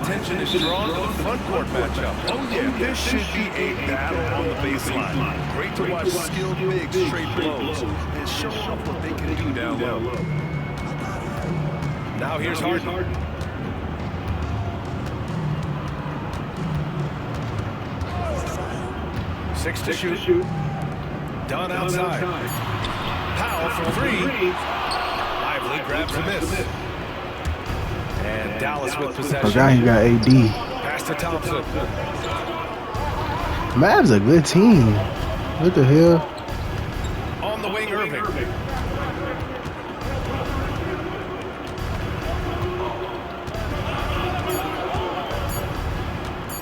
attention is drawn to the front court matchup. Oh yeah, this should be a battle on the baseline. Great to watch skilled bigs trade blows and show off what they can do down low. Now here's Harden. 6 to shoot. Dunn outside. Powell from 3. Lively grabs a miss. And Dallas with possession. Forgot he got AD. Pass to Thompson. Mavs a good team. What the hell? On the wing, Irving.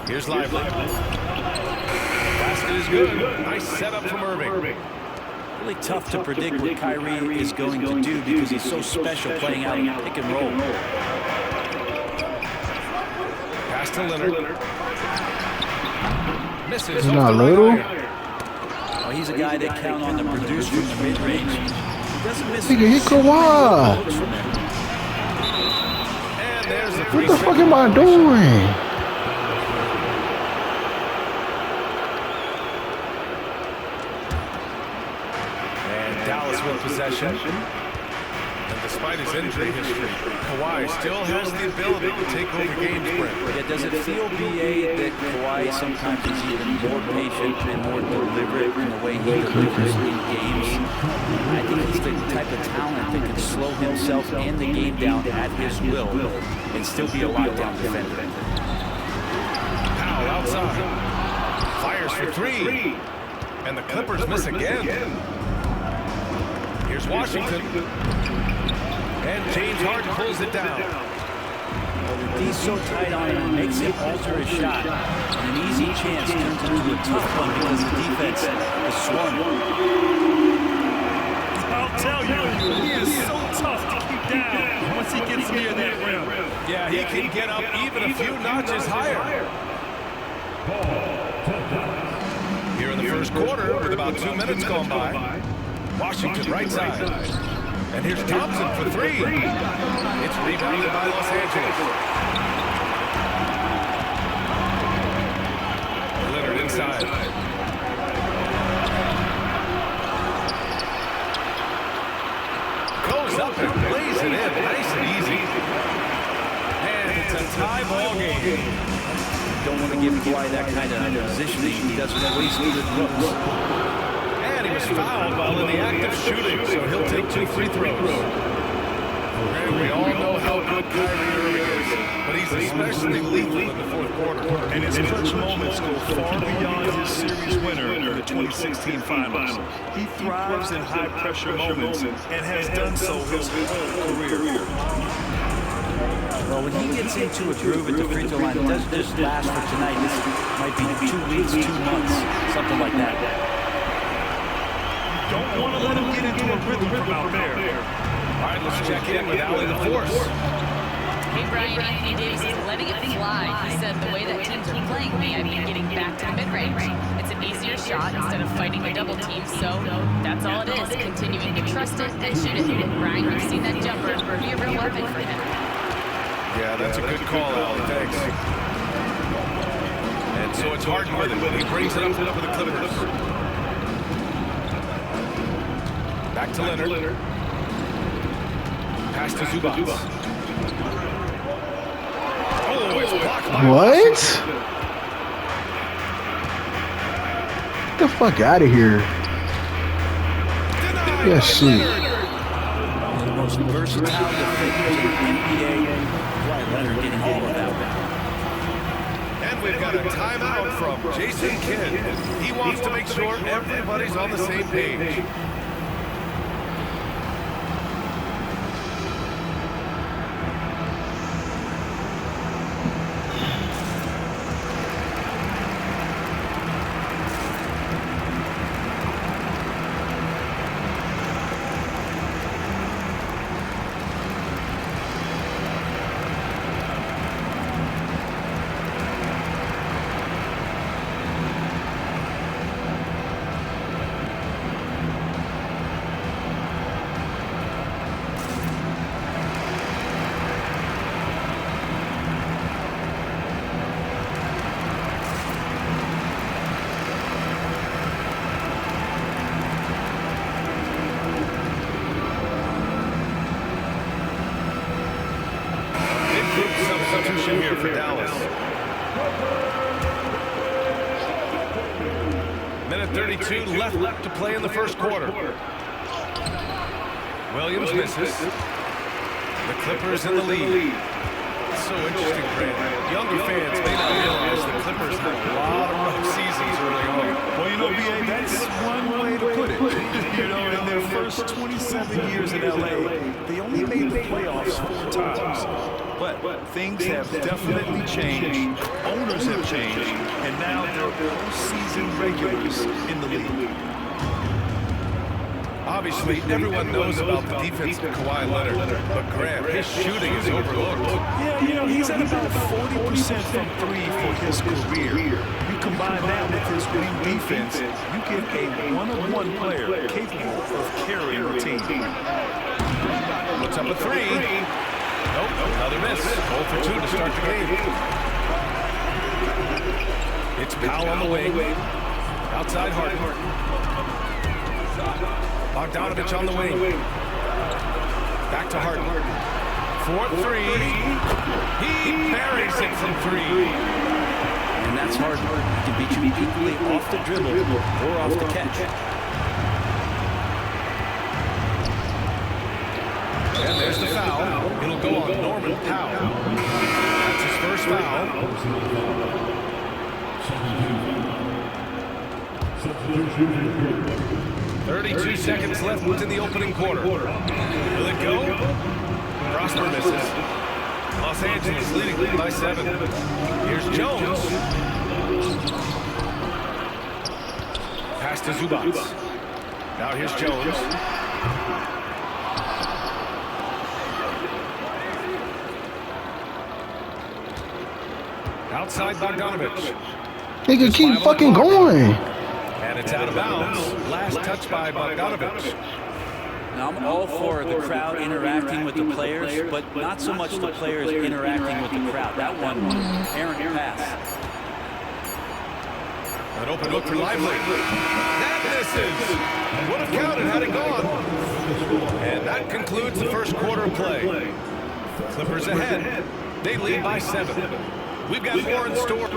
Here's Lively. Basket is good. Nice setup from Irving. Really tough to predict what Kyrie is going to do because he's so special playing out in pick and roll. Pass to Leonard. Misses. He's not little. Well, he's a guy that count on to produce from the mid-range. He doesn't miss. Nigga, he Kawhi. And there's the What the fuck am I doing? Possession. And despite his injury history, Kawhi still has the ability to take over games. Yeah, does it feel, BA, that Kawhi sometimes is even more patient and more deliberate in the way he delivers in games? I think he's the type of talent that can slow himself and the game down at his will and still be a lockdown defender. Powell outside. Fires for 3. And the Clippers miss again. Here's Washington. And James Harden pulls it down. He's so tight on him, makes him alter his shot. And an easy chance turns into a tough one because the defense is swarming. I'll tell you, he is so tough to keep down once he gets near that rim. Yeah, he can get up even a few notches higher. Here in the first quarter, with about 2 minutes gone by. Washington right side. And here's Thompson for 3. It's rebounded by Los Angeles. Leonard inside. Goes up and lays it in. Nice and easy. And it's a tie ball game. Don't want to give Kawhi that kind of positioning. He doesn't waste good looks. He was fouled while in the act of shooting, so he'll take 2 free throws. And we all know how good Kyrie Irving is, but he's especially lethal in the fourth quarter. And his clutch moments go far beyond his series winner in the 2016 Finals. He thrives in high-pressure moments and has done so his whole career. Well, when he gets into a groove at the free throw line, it doesn't just last for tonight. This might be 2 weeks, 2 months, something like that. Don't want to let him get into a rhythm from out there. All right, let's check in with Allie LaForce. Hey, Brian, Anthony Davis is letting it fly. He said the way that teams are playing me, I've been getting back to the mid-range. It's an easier shot instead of fighting the double team, so that's all it is. Continuing to trust it and shoot it. Brian, you've seen that jumper be a real weapon for him. Yeah, that's a good call, Allie. Thanks. And so it's Harden with it. He brings it up for the Clippers. Back to Leonard. Pass to Zubac. Oh, it's blocked by What? Get the fuck out of here. Yeah, shit. The most versatile defenders in the NBA. Kawhi Leonard getting all of that. And we've got a timeout from Jason Kidd. He wants to make sure everybody's on the same page. here for Dallas. Minute 32 left to play in the first quarter. Williams misses. The Clippers in the lead. It's so interesting, Grant. Younger fans may not realize the Clippers had a lot of rough seasons early on. Well, you know, B.A., that's one way to put it. You know, in their first 27 years in L.A., they only made the playoffs 4 times. But things have definitely changed. Owners have changed. And now they're postseason regulars in the league. Obviously, everyone knows about the defense of Kawhi Leonard, but Grant, his shooting is overlooked. Yeah, you know, he's at about 40% from 3 for his career. You combine that with his wing defense, you get a one-on-one player capable of carrying a team. Looks up a 3. Nope, another miss. 0 for 2 to start the game. It's Powell on the wing. Outside Harden. Bogdanovich on the wing. Back to Harden. 4-3. He buries it from 3. And that's Harden. He can beat you equally off the dribble or off the catch. And there's the foul. It'll go on Norman Powell. That's his first foul. 32 seconds left within the opening quarter. Will it go? Prosper misses. Los Angeles leading by 7. Here's Jones. Pass to Zubac. Now here's Jones. Outside Bogdanovich. Nigga, keep fucking going. And it's out of bounds. Last touch by Bogdanovich. Now, I'm all for the crowd interacting with the players, but not so much the players interacting with the crowd. That one, errant pass. An open look for Lively. That misses. Would have counted had it gone. And that concludes the first quarter of play. Clippers ahead. They lead by 7. We've got more in store.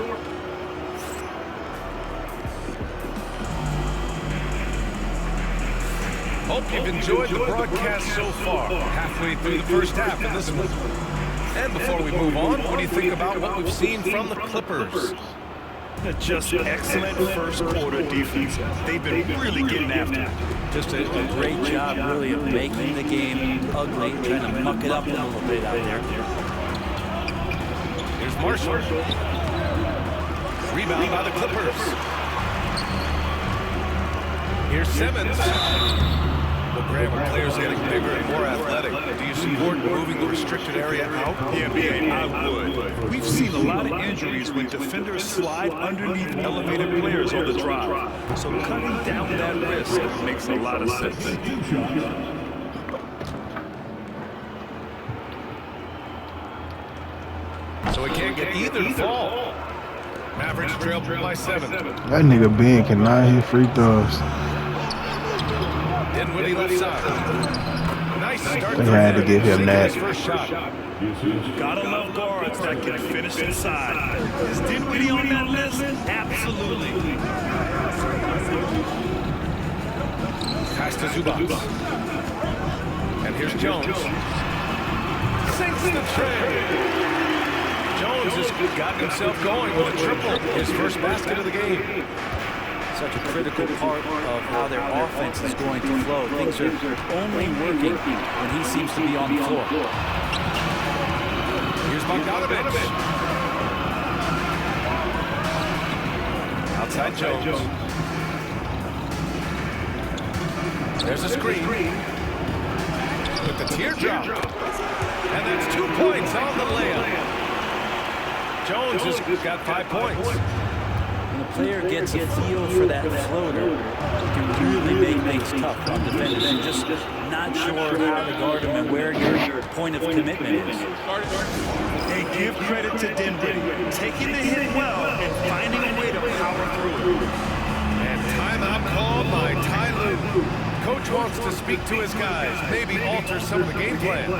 Hope you've enjoyed the broadcast so far. Halfway through the first half of this one. And before we move on, what do you think about what we've seen from the Clippers? Just excellent first quarter defense. They've been really getting after it. Just a great job, really, of making the game ugly, trying to muck it up a little bit out there. Here's Marshall. Rebound by the Clippers. Here's Simmons. Well, Graham, when players are getting bigger and more athletic, do you support moving the restricted area out? Yeah, B.A., I would. We've seen a lot of injuries when defenders slide underneath elevated players on the drive. So cutting down that risk makes a lot of sense. So he can't get either to fall. Mavericks trail by 7. That nigga Ben cannot hit free throws. Dinwiddie left side. Nice start. They had to give him that. First shot. Gotta love guards that can finish inside. Is Dinwiddie on that list? Absolutely. Pass to Zubac. And here's Jones. Sinks the tray. Jones has gotten himself going with a triple. His first basket of the game. Such a critical part of how their offense is going to flow. Things are only working when he seems to be on the floor. Here's Bogdanovich. Outside Jones. There's a screen. With the teardrop. And that's 2 points on the layup. Jones has got 5 points. When a player gets a feel for that floater, it can really make things tough on defenders. And just not sure how to guard him and where your point of commitment is. Hey, give credit to Dinwiddie, taking the hit well and finding a way to power through. And timeout called by Ty Lue. Coach wants to speak to his guys, maybe alter some of the game plan.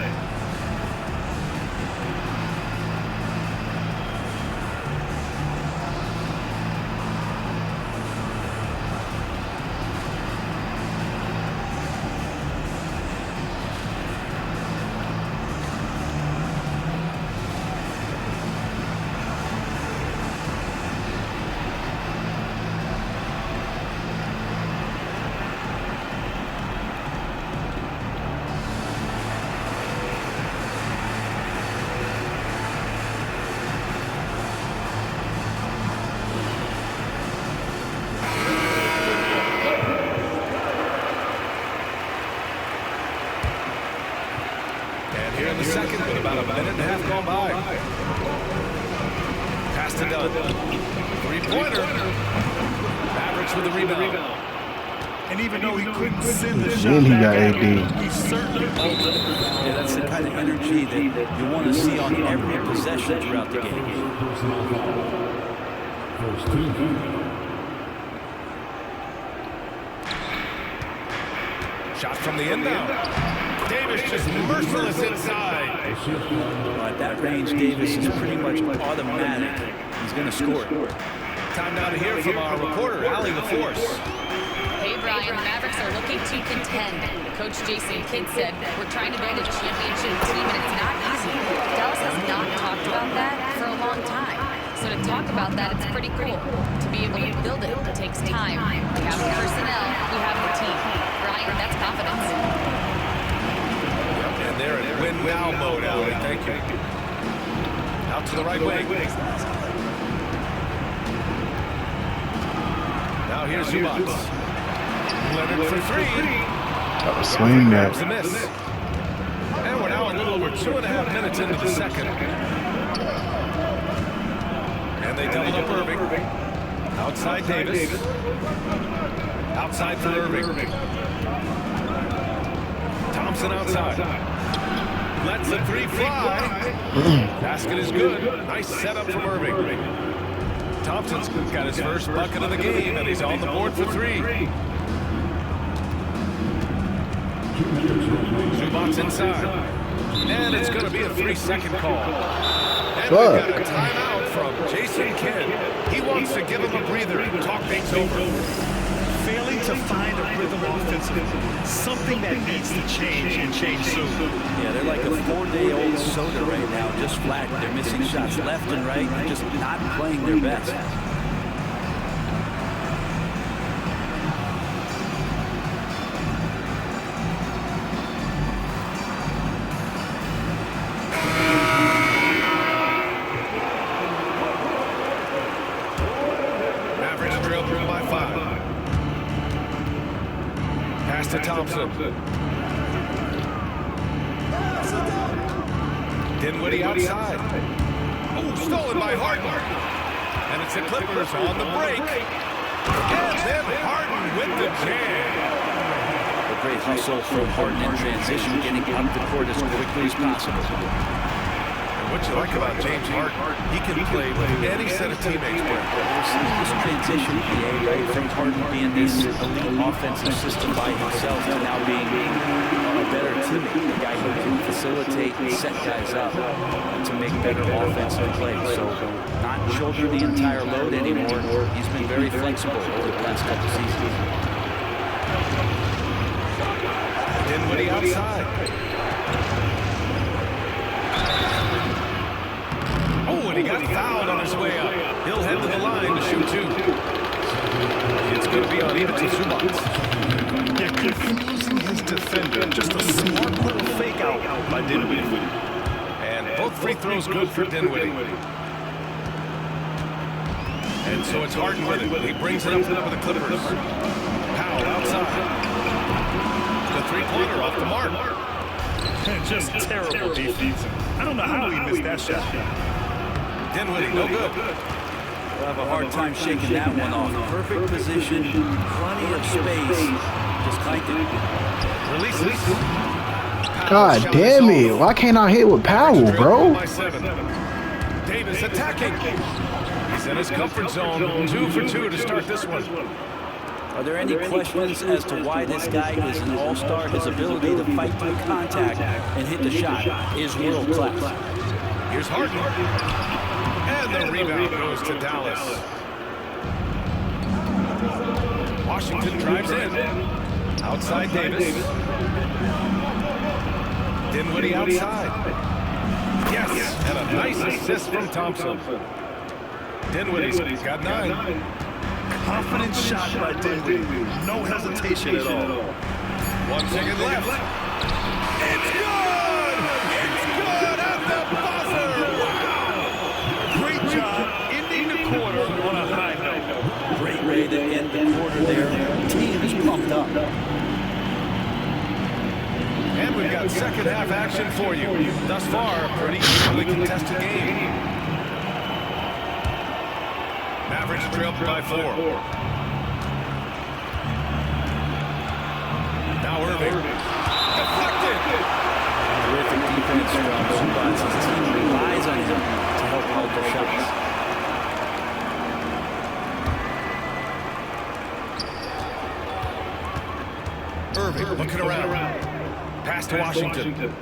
it done. Three-pointer. Mavericks with the rebound. And even though he couldn't send the Then shot he got back AD. out, he certainly pulled it. Yeah, that's the kind of energy that you want to see on every possession throughout the game. Shot from the inbound. Davis just merciless inside. At that range, Davis is pretty much automatic. He's going to score. Time now to hear from our reporter, Allie LaForce. Hey, Brian, the Mavericks are looking to contend. Coach Jason Kidd said, we're trying to build a championship team, and it's not easy. Dallas has not talked about that for a long time. So to talk about that, it's pretty cool. To be able to build it takes time. We have the personnel, we have the team. Brian, that's confidence. And they're in win now mode, Allie. Thank you. Out to the right wing. Now here's Zubac. Leonard for three. Swing that. Grabs a miss. And we're now a little over 2.5 minutes into the second. And they double up Irving. Outside Davis. Outside for Irving. Thompson outside. Lets the three fly. Basket is good. Nice setup from Irving. Thompson's got his first bucket of the game, and he's on the board for three. Zubac's inside. And it's going to be a 3-second call. And we've got a timeout from Jason Kidd. He wants to give him a breather and talk things over. Failing to find a rhythm offensively, something that needs to change and change soon. Yeah, they're like a 4-day-old soda right now, just flat. They're missing shots left and right, and just not playing their best. Mavericks trail through by 5. Pass to Thompson. Dinwiddie outside. Oh, stolen by Harden. And it's the Clippers on the break. And then Harden with the jam. A great hustle from Harden in transition, getting up the court as quickly as possible. And what you like about James Harden, he can play with any set of teammates. We're seeing this transition, right, from Harden being this elite offensive system by himself to now being a better teammate, a guy who can facilitate and set guys up to make better offensive plays. So not shoulder the entire load anymore. He's been very flexible over the last couple seasons. Dinwiddie outside. Oh, and he got fouled on his way up. He'll head to the line to shoot two. It's going to be on Ivica Zubac. They're confusing his defender. Just a smart little fake out by Dinwiddie. And both free throws good for Dinwiddie. And so it's Harden with it. He brings it up with the Clippers. Powell outside. The three-pointer off the mark. Just terrible defense. I don't know how he missed that shot. Dinwiddie, no good. We'll have a hard time shaking that one off. Perfect position, plenty of space. Just clanked it. Releases. God damn it. Why can't I hit with Powell, bro? Davis attacking. He's in his comfort zone. 2 for 2 to start this one. Are there any questions as to why this guy is an all-star? His ability to fight through contact and hit the shot is world-class. Here's Harden. And the rebound goes to Dallas. Washington drives in. Outside Davis. Dinwiddie outside. Yes, and a nice assist from Thompson. Dinwiddie's got 9. Confident shot by Dinwiddie. No hesitation at all. 1 second left. It's good! It's good at the buzzer! Wow! Great job ending the quarter on a high note. Great way to end the quarter there. The team is pumped up. And we've got second half action for you. Thus far, a pretty evenly contested game. Mavericks trailed by 4. Now Irving. Deflected. Terrific defense from Zubac. His team relies on him to help out their shots. Irving looking around. Pass to Washington.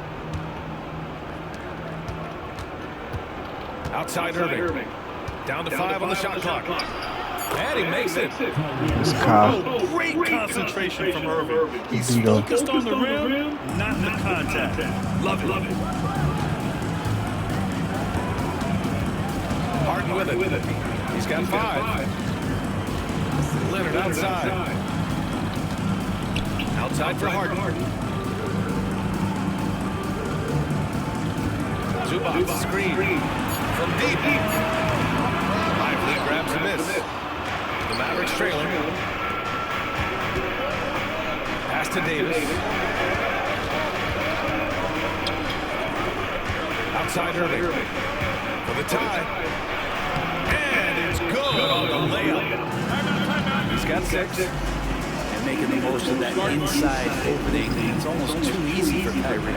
Outside Irving. Down to 5 on the shot clock. And he makes it. It's Kyle. Great concentration from Irving. He's focused on the rim, not the contact. Love it. Harden with it. He's got 5. Leonard outside. Outside for Harden. Zubac screen from deep. Lively grabs a miss. The Mavericks trailing. Pass to Davis. Outside Irving. For the tie. And it's good on the layup. He's got 6. And making the most of that inside opening. It's almost too easy for Kyrie.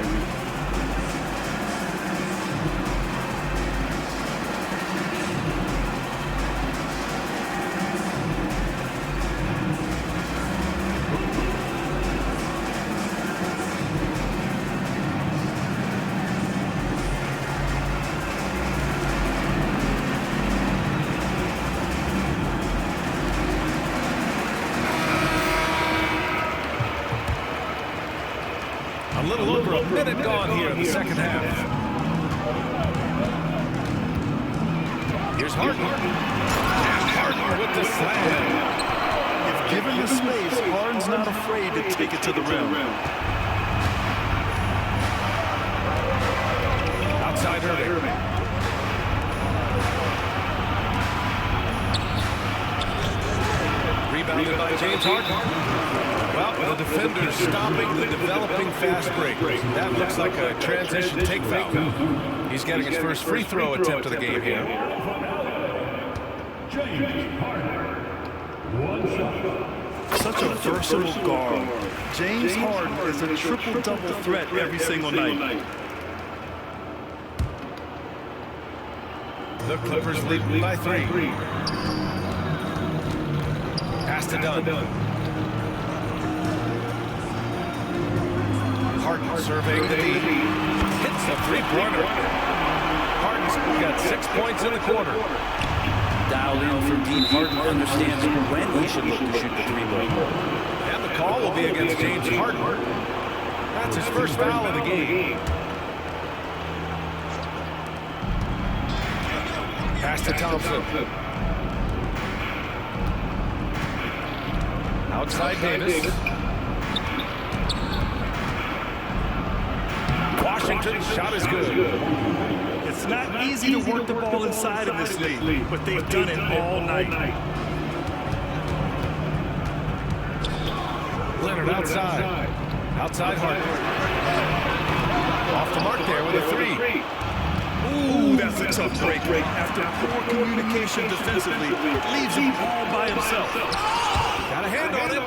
A little over a minute gone here in the second half. Here's Harden. And Harden with the slam. If given the space, Harden's not afraid to take it to the rim. Outside Irving. Rebounded by James Harden. Well, the defender's stopping the developing fast break. That looks like a transition take foul. He's getting his first free throw attempt of the game here. Such a versatile guard. James Harden is a triple-double threat every single night. The Clippers lead by 3. Pass to Dunn. Harden surveying the D. Hits a three-pointer. Harden's got 6 points in the quarter. Dialed in for deep. Harden understands when he should look to shoot the 3-ball. And the call will be against James Harden. That's his first foul of the game. Pass to Thompson. Outside Davis. Washington's shot is good. It's not easy to work the ball inside of this league, but they've done it all night. Leonard outside. Outside Harden. Off the mark there with a 3. Ooh, that's a tough break. After poor communication defensively, it leaves him all by himself. Got a hand on it.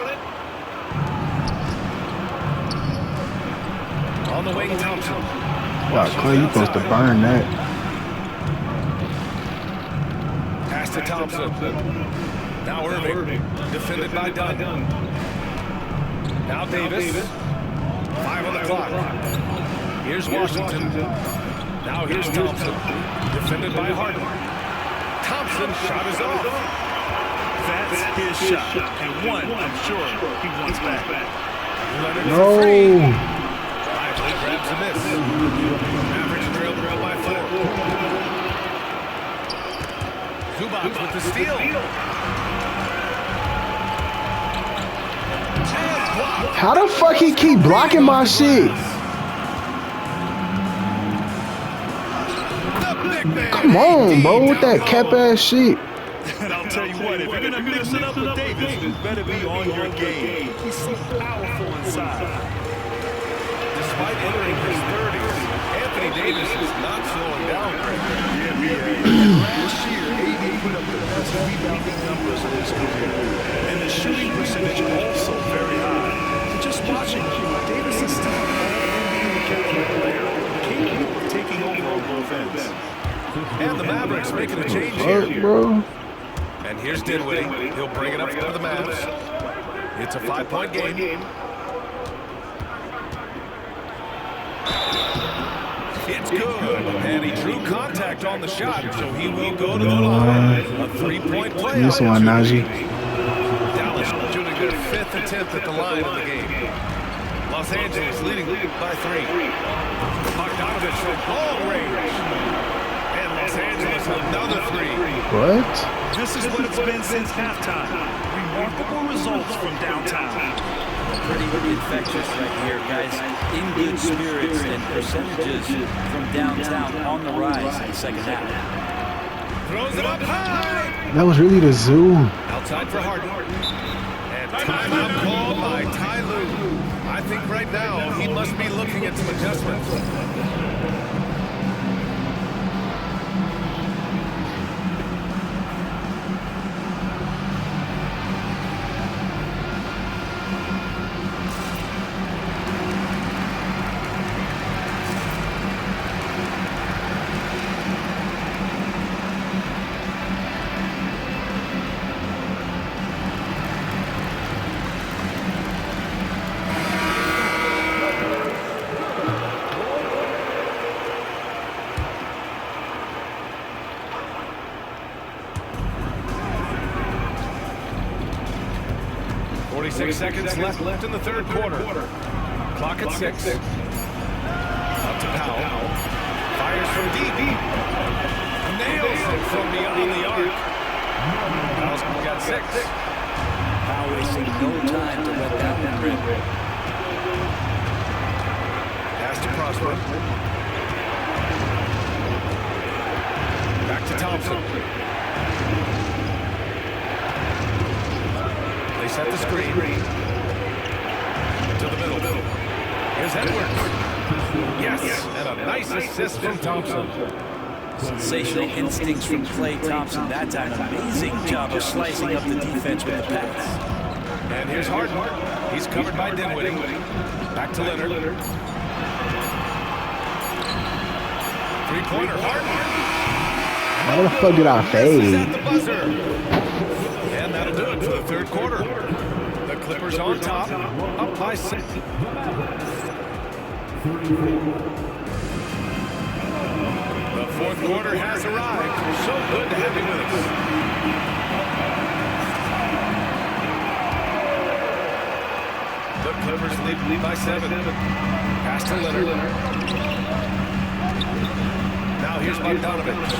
On the wing, Thompson. Wow, Clay, you supposed to burn that. Pass to Thompson. Now Irving. Defended by Dunn. Now Davis. 5 on the clock. Here's Washington. Now here's Thompson. Defended by Harden. Thompson's shot is off. That's his shot. And one, I'm sure, he wants back. Leonard No. for 3. Lively grabs a miss. Mavericks trailed by 4. Zubac with the steal. How the fuck he keep blocking my shit? Come on, bro, with that cap ass shit. And I'll tell you what, if you're going to mix it up with Davis, you better be on your game. He's so powerful inside. Despite entering his 30s, Anthony Davis is not slowing down. Last year, AD put up the best rebounding numbers in his career, and the shooting percentage also very high. And just watching, Davis is still an all-NBA caliber player, capable of taking over on both ends. And the Mavericks making a change here. Bro. And here's Dinwiddie. He'll bring it up for the Mavs. It's a 5-point game. It's good. And he drew contact on the shot, so he will go to the line. A 3-point play. This one, Najee. Dallas shooting their 5th attempt at the line in the game. Los Angeles leading by 3. Bogdanovich from long range. Los Angeles, another 3. What? This is what it's been since halftime. Remarkable results from downtown. Pretty infectious right here, guys. In good spirits and percentages from downtown on the rise in the second half. Throws it up high. That was really the zoo. Outside for Harden. And timeout called by Ty Lue. I think right now he must be looking at some adjustments. Seconds left in the third quarter. Clock at 6. Up to Powell. Fires from deep. Nails it from beyond the arc. Powell's got 6. Powell wasting no time to let that one rip. Pass to Prosper. Back to Thompson. They set the screen. To the middle. Here's Edwards. Yes, and a nice assist from Thompson. Sensational instincts from Klay Thompson. That time, amazing job of slicing up the defense with the pass. And here's Harden. He's covered by Dinwiddie. Back to Leonard. 3-pointer. Harden. How the fuck did I fade? At the buzzer. And that'll do it for the third quarter. The Clippers on top, up by 6. The fourth quarter has arrived. So good to have you with us. The Clippers lead by 7. Pass to Leonard. Now here's Bogdanovich.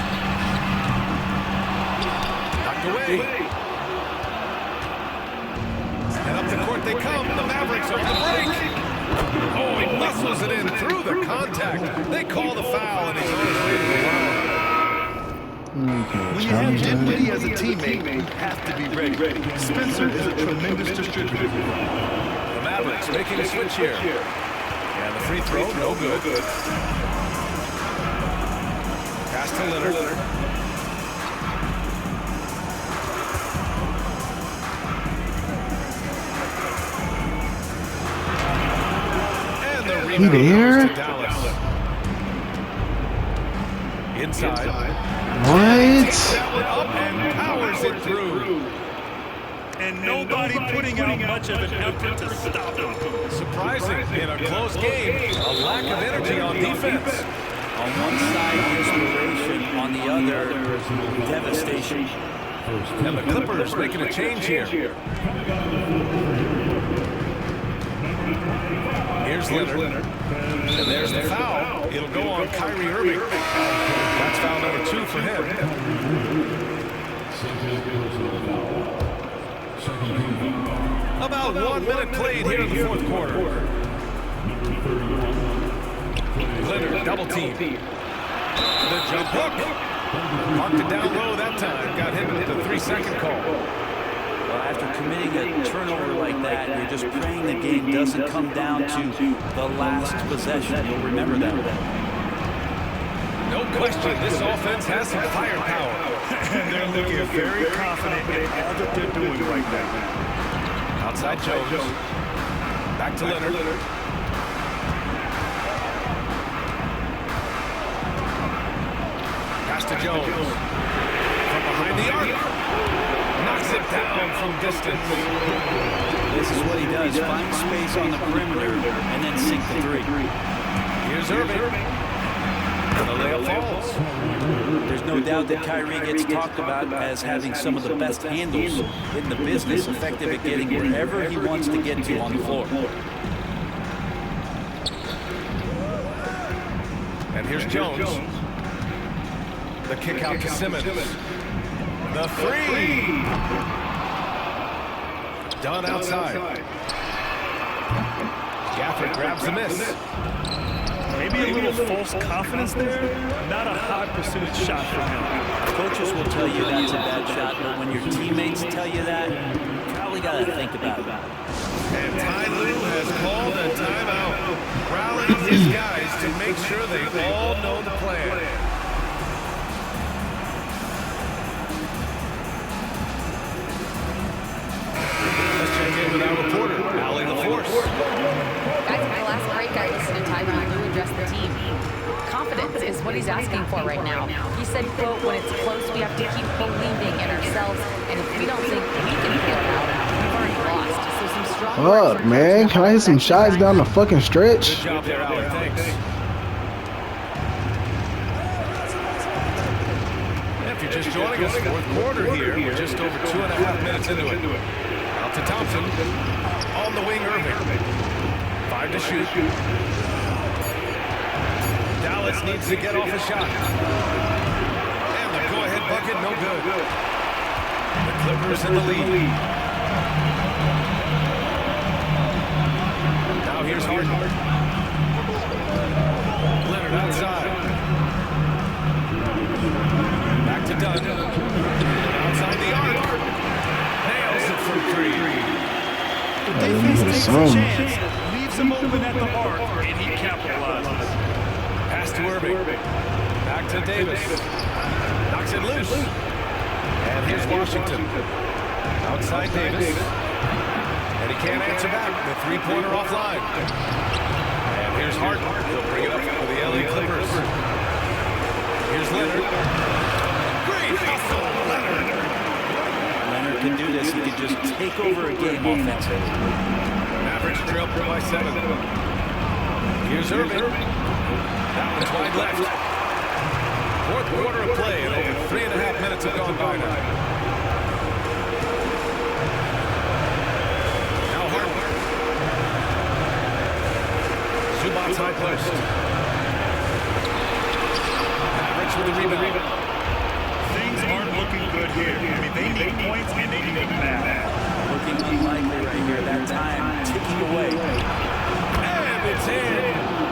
Knocked away. And up the court they come. The Mavericks on the break. Oh, he muscles it in through the contact. They call the foul, and he's on his way to the line. When you have Dinwiddie as a teammate, you have to be ready. Spencer is a tremendous distributor. The Mavericks making a switch here. And the free throw, no good. Pass to Leonard. He there? Inside. What? Up and powers it through. And nobody putting out much of an effort to stop him. Surprising in a close game. A lack of energy on defense. On one side, inspiration. On the other, devastation. And the Clippers making a change here. Here's Leonard. And there's the foul. It'll go on Kyrie Irving. That's foul number 2 for him. About 1 minute played here in the fourth quarter. Leonard double team. The jump hook. Marked it down low that time. Got hit with the 3-second call. After committing a turnover like that, you're just praying the game doesn't come down to the last possession. You'll remember that. No question, this offense has some firepower. And they're looking very confident in all that they're doing right now. Outside Jones. Back to Leonard. Pass to Jones. From behind the arc. Knocks it down from distance. This is what he does. Find space on the perimeter and then sink the three. Here's Irving. And the layup falls. There's no doubt that Kyrie gets talked about as having some of the best handles in the business, effective at getting wherever he wants to get to on the floor. And here's Jones. The kick out to Simmons. The three. Done outside. Gafford grabs the miss. Maybe a little false confidence there. Not a high percentage shot for him. Coaches will tell you that's a bad shot, but when your teammates tell you that, you probably got to think about it. And Ty Lue has called a timeout, rallying his guys to make sure they all know the plan. Let's check in with our reporter, Allie LaForce. Guys, in the last break, I listened to Ty Lue address the team. Confidence is what he's asking for right now. He said, quote, when it's close, we have to keep believing in ourselves, and if we don't think we can pull it out, we've already lost. So some strong words Fuck, man. Can I hit some shots down the fucking stretch? Good job there, Allie. Thanks. If you're just joining us, fourth quarter here. We're just over 2.5 minutes into it. Out to Thompson. On the wing, Irving. 5 to shoot. Dallas needs to get off a shot. And the go-ahead bucket, no good. The Clippers in the lead. Now here's Harden. Leonard outside. Back to Dunn. Outside the arc. Nails it from 3. The defense takes a chance, leaves him open at the arc, and he capitalizes. Pass to Irving. Back to Davis. Knocks it loose. And here's Washington. Outside Davis. And he can't answer back. The three-pointer offline. And here's Harden. He'll bring it up for the LA Clippers. Here's Leonard. Great hustle, Leonard. Leonard can do this. He can just take over a game offensively. Mavericks trail by 7. Here's Irving. That one's wide left. Fourth quarter of play, and over 3.5 minutes have gone by now. Now Harden. Zubac's high post. Mavericks with the rebound. Things aren't looking good here. I mean, they need points and they need it now. Looking unlikely right here. That time ticking away. And it's in.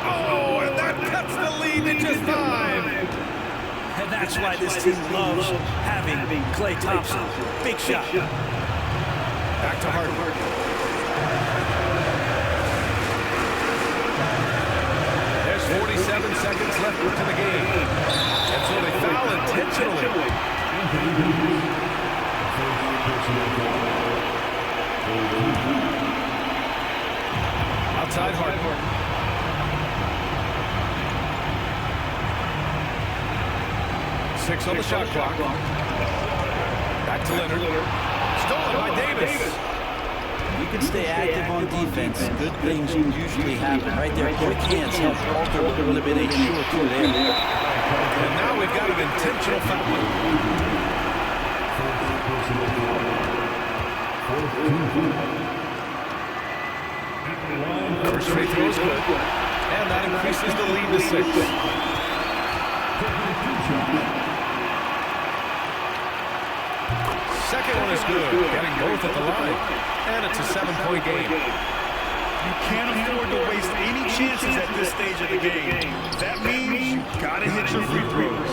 Oh, and that cuts the lead to just 5. And that's why this team loves having Klay Thompson. Big shot. Back to Harden. There's 47 seconds left to the game. And so they foul intentionally. Outside Harden. Six on the shot clock. Back to Leonard. Stolen by Davis. You can stay active on defense. Good things usually happen. Right there, quick hands help alter what would have been a 2 or 2 there. And now we've got an intentional foul. First free throw is good. And that increases the lead to 6. Second one is good, getting both at the line. And it's a 7-point game. You can't afford to waste any chances at this stage of the game. That means you gotta hit your free throws.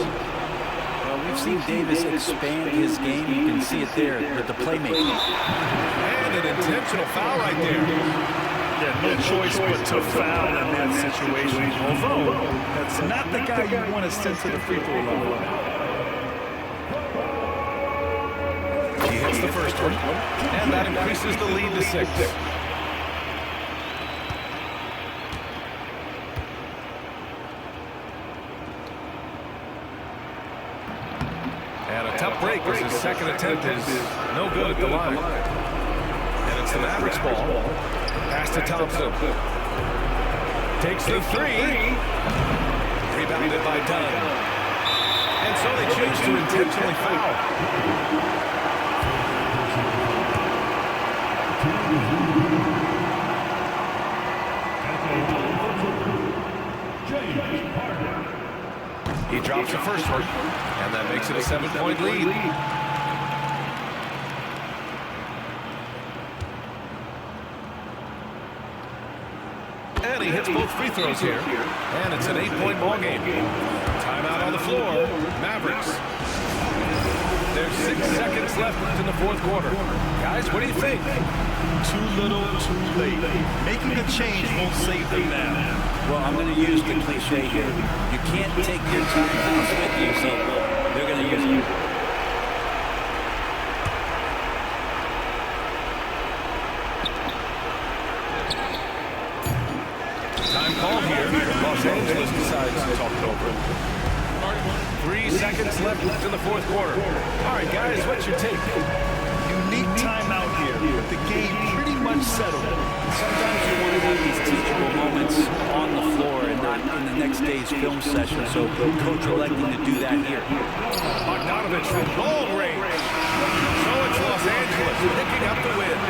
Well, we've seen Davis expand his game. You can see it there with the playmaking. And an intentional foul right there. Yeah, no choice but to foul in that situation. Although, that's not the guy you want to send to the free throw line. hits the first one, and that increases the lead to 6. And a tough break as his second attempt is no good at the line. And it's the Mavericks ball. Pass to Thompson. Takes the 3. Rebounded by Dunn. And so they choose to intentionally foul. He drops the first one, and that makes it a 7-point lead. And he hits both free throws here, and it's an 8-point ball game. Timeout on the floor, Mavericks. There's 6 seconds left in the fourth quarter. Guys, what do you think? Too little, too late. Making a change won't save them now. Well, I'm going to use the cliche here. You can't take your timeouts with you, so they're going to use it. Time called here. Los Angeles decides to talk it over. 3 seconds left in the fourth quarter. All right, guys, what's your take? Unique timeout here, with the game pretty much settled. Sometimes you want to have these teachable moments on the floor and not in the next day's film session, so coach electing to do that here. Bogdanovich from long range. So it's Los Angeles picking up the win.